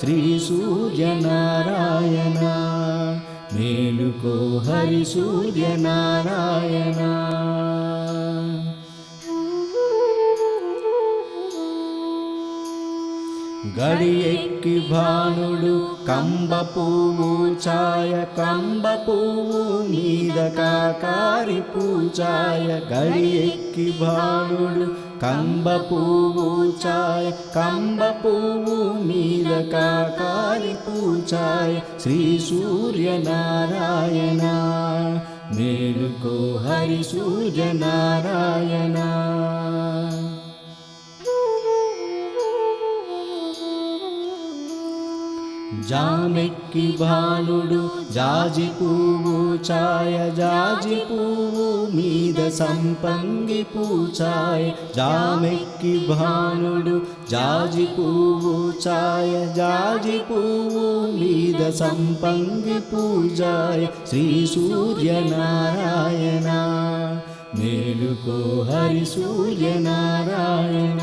శ్రీ సూర్యనారాయణ మేలుకో హరి సూర్యనారాయణ గడియెక్కి భానుడు కంబ పువ్వు ఛాయ కంబ పువ్వు మీద కాకారి పూజాయ గడియెక్కి భానుడు కంబ పువ్వు ఛాయ కంబ పువ్వు మీద కాకారి పూజాయ శ్రీ సూర్యనారాయణ మేలుకో హరి సూర్యనారాయణ జామెక్కి భానుడు జాజి పువ్వు ఛాయ జాజి పువ్వు మీద సంపంగి పూజాయ జామెక్కి భానుడు జాజి పువ్వు ఛాయ జాజి పువ్వు మీద సంపంగి పూజాయ శ్రీ సూర్యనారాయణ మేలుకో హరి సూర్యనారాయణ